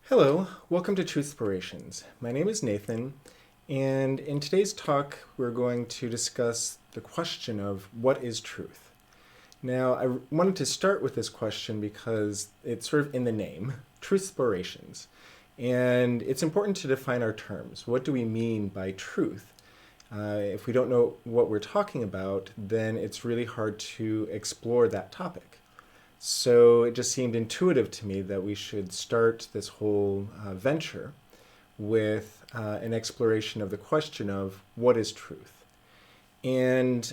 Hello, welcome to Truthspirations. My name is Nathan, and in today's talk, we're going to discuss the question of what is truth. Now, I wanted to start with this question because it's sort of in the name, Truthspirations. And it's important to define our terms. What do we mean by truth? If we don't know what we're talking about, then it's really hard to explore that topic. So it just seemed intuitive to me that we should start this whole venture with an exploration of the question of what is truth. And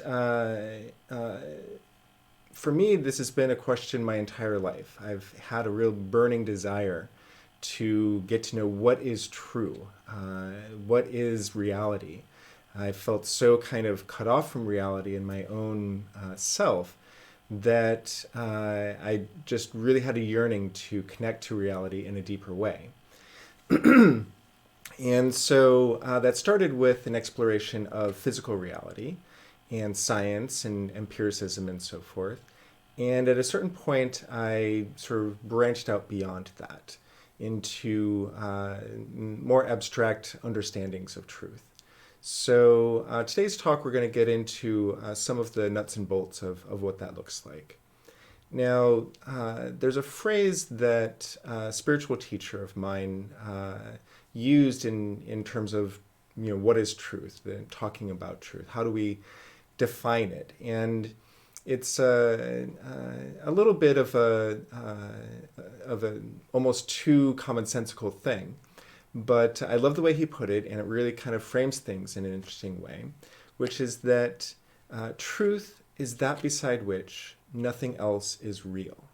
for me, this has been a question my entire life. I've had a real burning desire to get to know what is true, what is reality. I felt so kind of cut off from reality in my own self that I just really had a yearning to connect to reality in a deeper way. And so that started with an exploration of physical reality and science and empiricism and so forth. And at a certain point, I sort of branched out beyond that into more abstract understandings of truth. So today's talk, we're going to get into some of the nuts and bolts of what that looks like. Now, there's a phrase that a spiritual teacher of mine used in terms of, what is truth, talking about truth. How do we define it? And it's a little bit of a almost too commonsensical thing. But I love the way he put it, and it really kind of frames things in an interesting way, which is that truth is that beside which nothing else is real.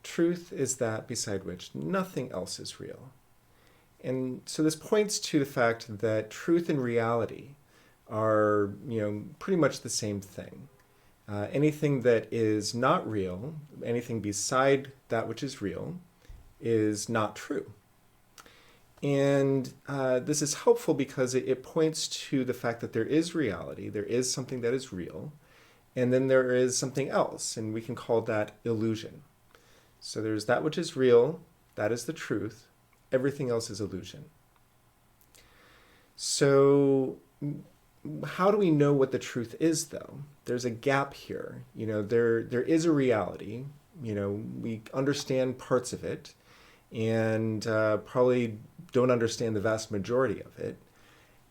Truth is that beside which nothing else is real. And so this points to the fact that truth and reality are, pretty much the same thing. Anything that is not real, anything beside that which is real, is not true. And this is helpful because it points to the fact that there is reality, there is something that is real, and then there is something else, and we can call that illusion. So there's that which is real, that is the truth, everything else is illusion. So how do we know what the truth is, though? There's a gap here. There is a reality. We understand parts of it, and probably don't understand the vast majority of it.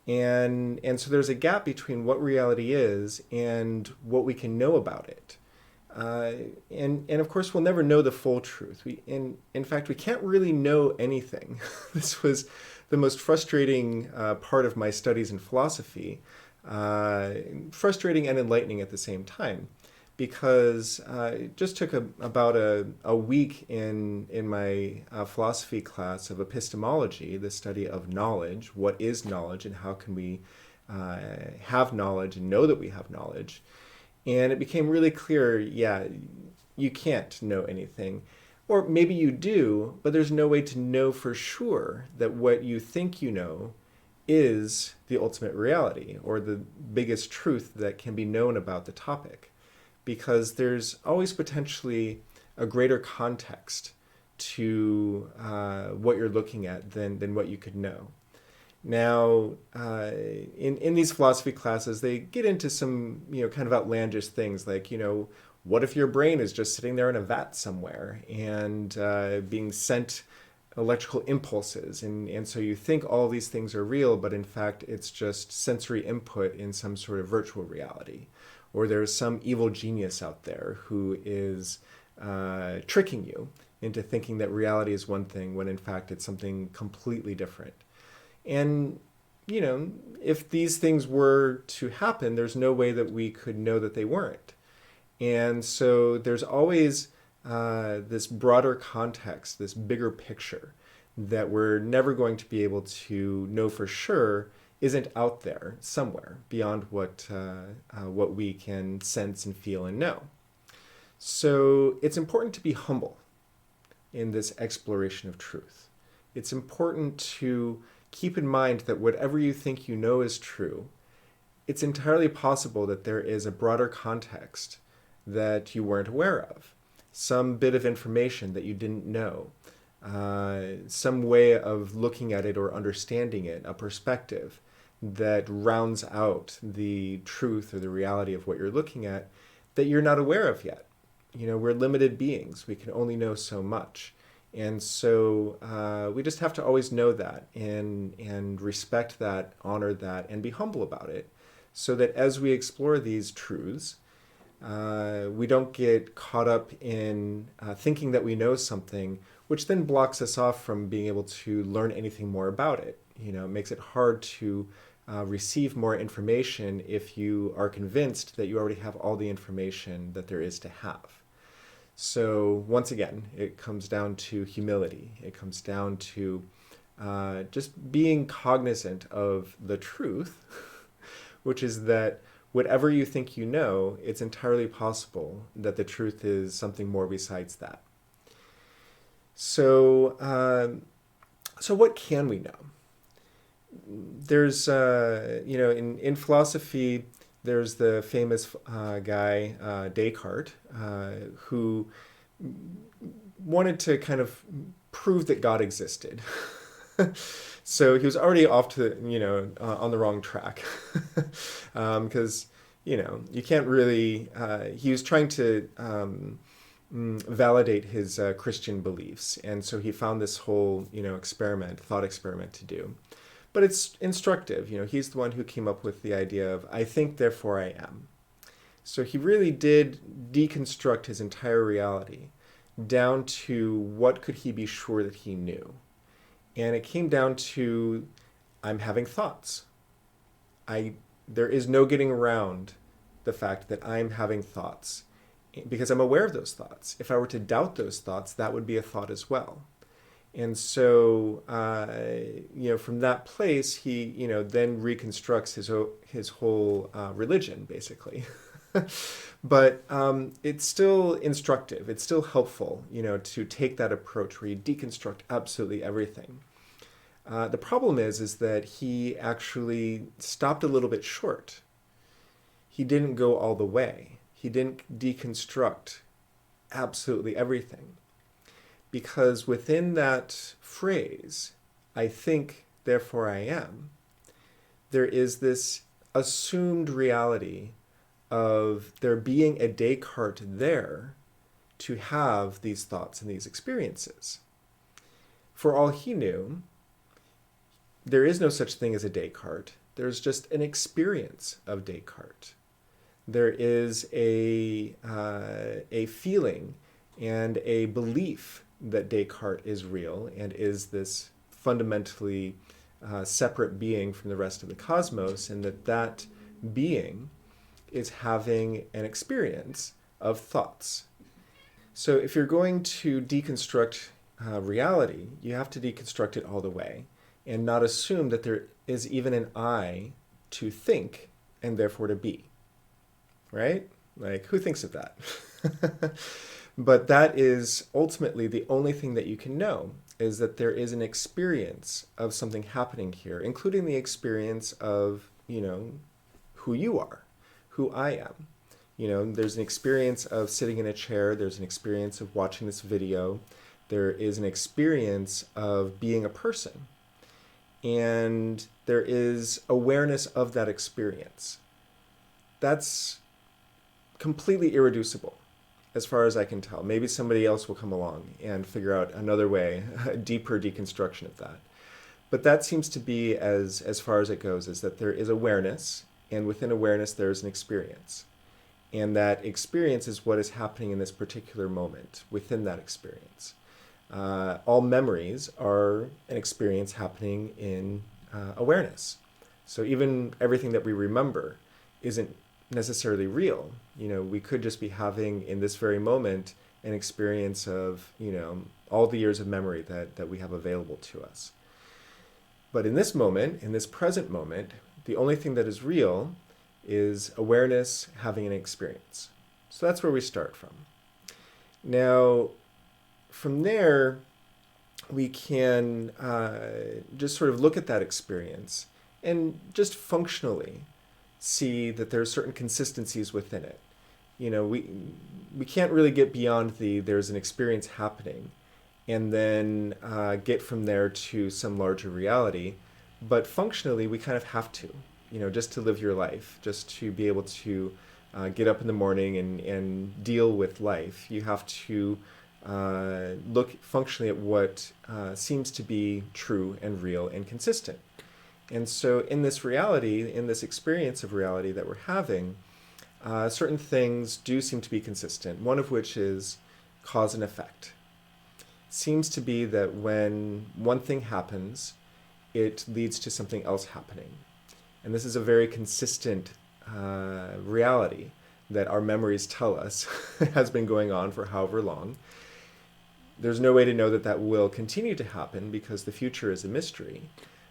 And so there's a gap between what reality is and what we can know about it. And of course, we'll never know the full truth. In fact, we can't really know anything. This was the most frustrating part of my studies in philosophy, frustrating and enlightening at the same time. Because it just took about a week in my philosophy class of epistemology, the study of knowledge. What is knowledge, and how can we have knowledge and know that we have knowledge? And it became really clear, you can't know anything. Or maybe you do, but there's no way to know for sure that what you think you know is the ultimate reality or the biggest truth that can be known about the topic. Because there's always potentially a greater context to what you're looking at than what you could know. Now, in these philosophy classes, they get into some kind of outlandish things like, what if your brain is just sitting there in a vat somewhere and being sent electrical impulses, and so you think all these things are real, but in fact it's just sensory input in some sort of virtual reality. Or there's some evil genius out there who is tricking you into thinking that reality is one thing when in fact it's something completely different. And, if these things were to happen, there's no way that we could know that they weren't. And so there's always this broader context, this bigger picture that we're never going to be able to know for sure isn't out there somewhere beyond what we can sense and feel and know. So it's important to be humble in this exploration of truth. It's important to keep in mind that whatever you think you know is true, it's entirely possible that there is a broader context that you weren't aware of, some bit of information that you didn't know, some way of looking at it or understanding it, a perspective that rounds out the truth or the reality of what you're looking at that you're not aware of yet. We're limited beings. We can only know so much. And so we just have to always know that and respect that, honor that, and be humble about it, so that as we explore these truths, we don't get caught up in thinking that we know something, which then blocks us off from being able to learn anything more about it. It makes it hard to receive more information if you are convinced that you already have all the information that there is to have. So once again, it comes down to humility. It comes down to just being cognizant of the truth, which is that whatever you think you know, it's entirely possible that the truth is something more besides that. So what can we know? There's, in philosophy, there's the famous guy, Descartes, who wanted to kind of prove that God existed. So he was already off to, on the wrong track. Because, you can't really, he was trying to validate his Christian beliefs. And so he found this whole, thought experiment to do. But it's instructive. He's the one who came up with the idea of, I think, therefore I am. So he really did deconstruct his entire reality down to what could he be sure that he knew. And it came down to, I'm having thoughts. There is no getting around the fact that I'm having thoughts, because I'm aware of those thoughts. If I were to doubt those thoughts, that would be a thought as well. And so, from that place, he, then reconstructs his whole religion, basically. But it's still instructive. It's still helpful, to take that approach where you deconstruct absolutely everything. The problem is that he actually stopped a little bit short. He didn't go all the way. He didn't deconstruct absolutely everything. Because within that phrase, I think, therefore I am, there is this assumed reality of there being a Descartes there to have these thoughts and these experiences. For all he knew, there is no such thing as a Descartes. There's just an experience of Descartes. There is a feeling and a belief that Descartes is real and is this fundamentally separate being from the rest of the cosmos, and that being is having an experience of thoughts. So if you're going to deconstruct reality, you have to deconstruct it all the way and not assume that there is even an I to think and therefore to be. Right? Like, who thinks of that? But that is ultimately the only thing that you can know, is that there is an experience of something happening here, including the experience of, who you are, who I am. There's an experience of sitting in a chair. There's an experience of watching this video. There is an experience of being a person. And there is awareness of that experience. That's completely irreducible, as far as I can tell. Maybe somebody else will come along and figure out another way, a deeper deconstruction of that. But that seems to be, as far as it goes, is that there is awareness, and within awareness there is an experience. And that experience is what is happening in this particular moment within that experience. All memories are an experience happening in awareness. So even everything that we remember isn't necessarily real. We could just be having in this very moment an experience of, all the years of memory that we have available to us. But in this moment, in this present moment, the only thing that is real is awareness having an experience. So that's where we start from. Now, from there, we can just sort of look at that experience and just functionally see that there are certain consistencies within it. We can't really get beyond there's an experience happening and then get from there to some larger reality. But functionally, we kind of have to, just to live your life, just to be able to get up in the morning and deal with life. You have to look functionally at what seems to be true and real and consistent. And so, in this reality, in this experience of reality that we're having, certain things do seem to be consistent, one of which is cause and effect. Seems to be that when one thing happens, it leads to something else happening. And this is a very consistent reality that our memories tell us has been going on for however long. There's no way to know that that will continue to happen because the future is a mystery.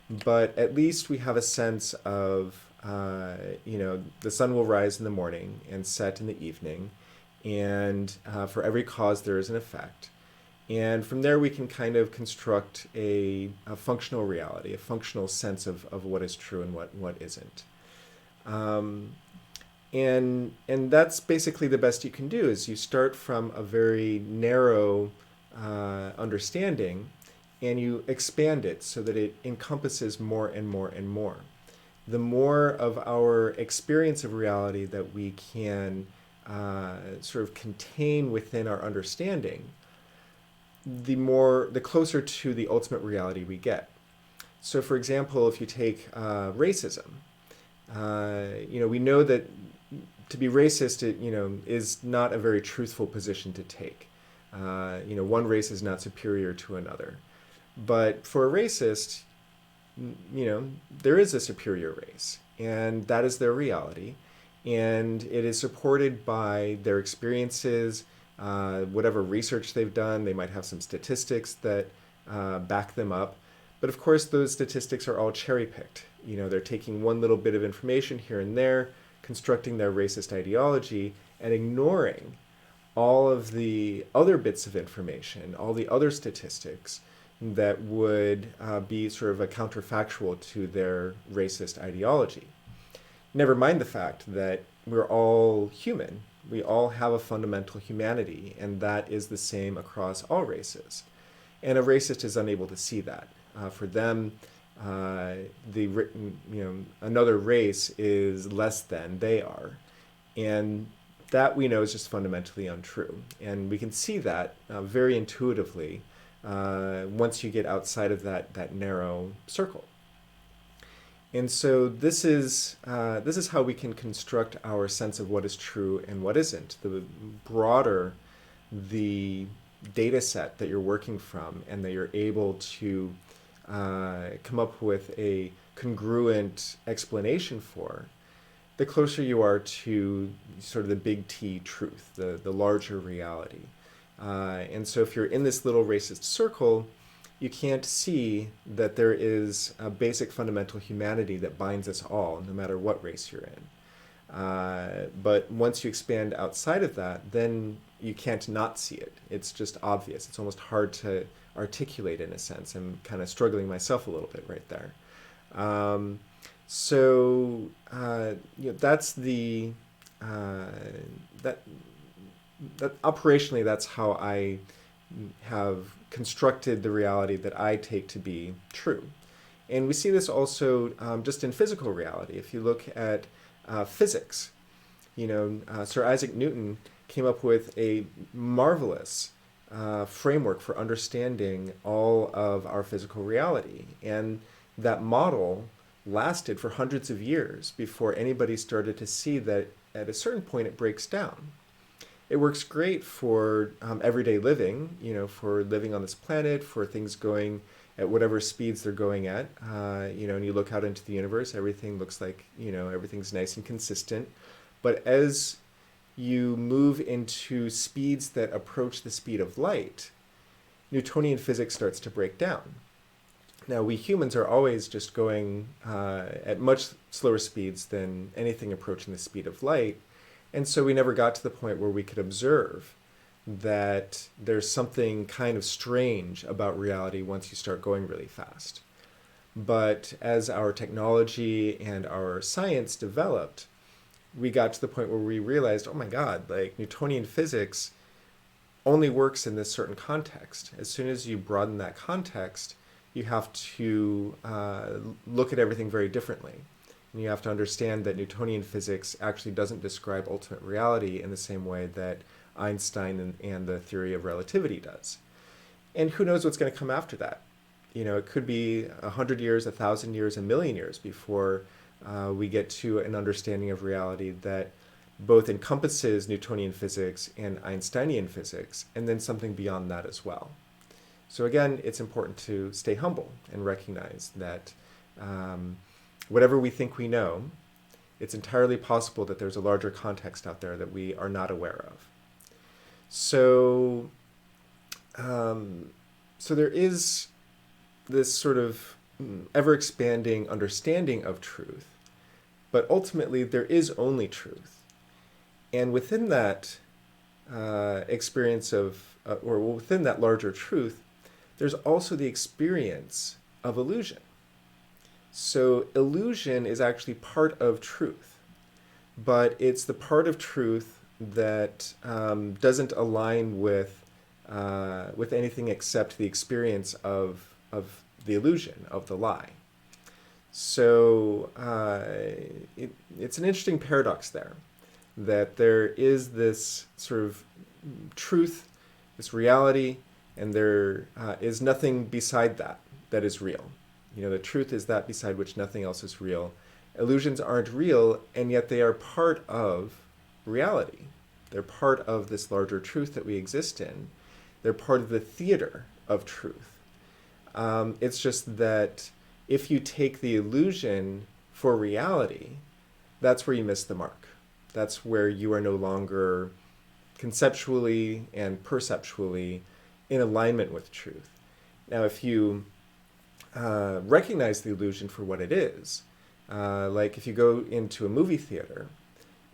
But at least we have a sense of, the sun will rise in the morning and set in the evening. And for every cause, there is an effect. And from there, we can kind of construct a functional reality, a functional sense of what is true and what isn't. And that's basically the best you can do, is you start from a very narrow understanding, and you expand it so that it encompasses more and more and more. The more of our experience of reality that we can sort of contain within our understanding, the closer to the ultimate reality we get. So, for example, if you take racism, we know that to be racist, is not a very truthful position to take. One race is not superior to another. But for a racist, there is a superior race, and that is their reality. And it is supported by their experiences, whatever research they've done. They might have some statistics that back them up. But of course, those statistics are all cherry-picked. They're taking one little bit of information here and there, constructing their racist ideology, and ignoring all of the other bits of information, all the other statistics that would be sort of a counterfactual to their racist ideology. Never mind the fact that we're all human. We all have a fundamental humanity, and that is the same across all races. And a racist is unable to see that. For them, another race is less than they are. And that we know is just fundamentally untrue. And we can see that very intuitively once you get outside of that narrow circle. And so this is how we can construct our sense of what is true and what isn't. The broader the data set that you're working from, and that you're able to come up with a congruent explanation for, the closer you are to sort of the big T truth, the larger reality. And so if you're in this little racist circle, you can't see that there is a basic fundamental humanity that binds us all, no matter what race you're in. But once you expand outside of that, then you can't not see it. It's just obvious. It's almost hard to articulate in a sense. I'm kind of struggling myself a little bit right there. That's the that operationally, that's how I have constructed the reality that I take to be true. And we see this also just in physical reality. If you look at physics, Sir Isaac Newton came up with a marvelous framework for understanding all of our physical reality. And that model lasted for hundreds of years before anybody started to see that at a certain point it breaks down. It works great for everyday living, for living on this planet, for things going at whatever speeds they're going at. And you look out into the universe, everything looks like, everything's nice and consistent. But as you move into speeds that approach the speed of light, Newtonian physics starts to break down. Now, we humans are always just going at much slower speeds than anything approaching the speed of light. And so we never got to the point where we could observe that there's something kind of strange about reality once you start going really fast. But as our technology and our science developed, we got to the point where we realized, oh my God, like Newtonian physics only works in this certain context. As soon as you broaden that context, you have to look at everything very differently. And you have to understand that Newtonian physics actually doesn't describe ultimate reality in the same way that Einstein and the theory of relativity does. And who knows what's going to come after that? It could be 100 years, 1,000 years, a million years before we get to an understanding of reality that both encompasses Newtonian physics and Einsteinian physics, and then something beyond that as well. So again, it's important to stay humble and recognize that whatever we think we know, it's entirely possible that there's a larger context out there that we are not aware of. So, so there is this sort of ever-expanding understanding of truth, but ultimately there is only truth. And within that experience of, or within that larger truth, there's also the experience of illusion. So illusion is actually part of truth, but it's the part of truth that doesn't align with anything except the experience of the illusion, of the lie. So it's an interesting paradox there, that there is this sort of truth, this reality, and there is nothing beside that that is real. The truth is that beside which nothing else is real. Illusions aren't real, and yet they are part of reality. They're part of this larger truth that we exist in. They're part of the theater of truth. It's just that if you take the illusion for reality, that's where you miss the mark. That's where you are no longer conceptually and perceptually in alignment with truth. Now, if you recognize the illusion for what it is, like if you go into a movie theater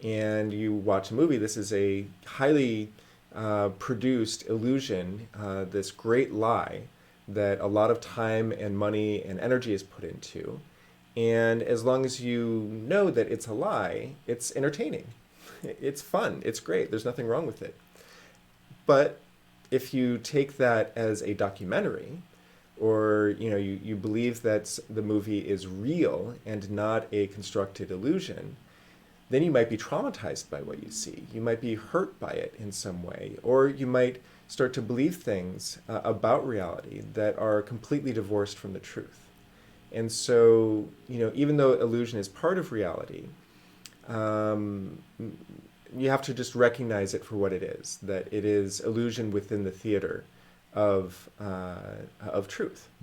and you watch a movie, this is a highly produced illusion, this great lie that a lot of time and money and energy is put into. And as long as you know that it's a lie, it's entertaining. It's fun. It's great. There's nothing wrong with it. But if you take that as a documentary, or you believe that the movie is real and not a constructed illusion, then you might be traumatized by what you see. You might be hurt by it in some way, or you might start to believe things about reality that are completely divorced from the truth. And so, even though illusion is part of reality, you have to just recognize it for what it is, that it is illusion within the theater of truth.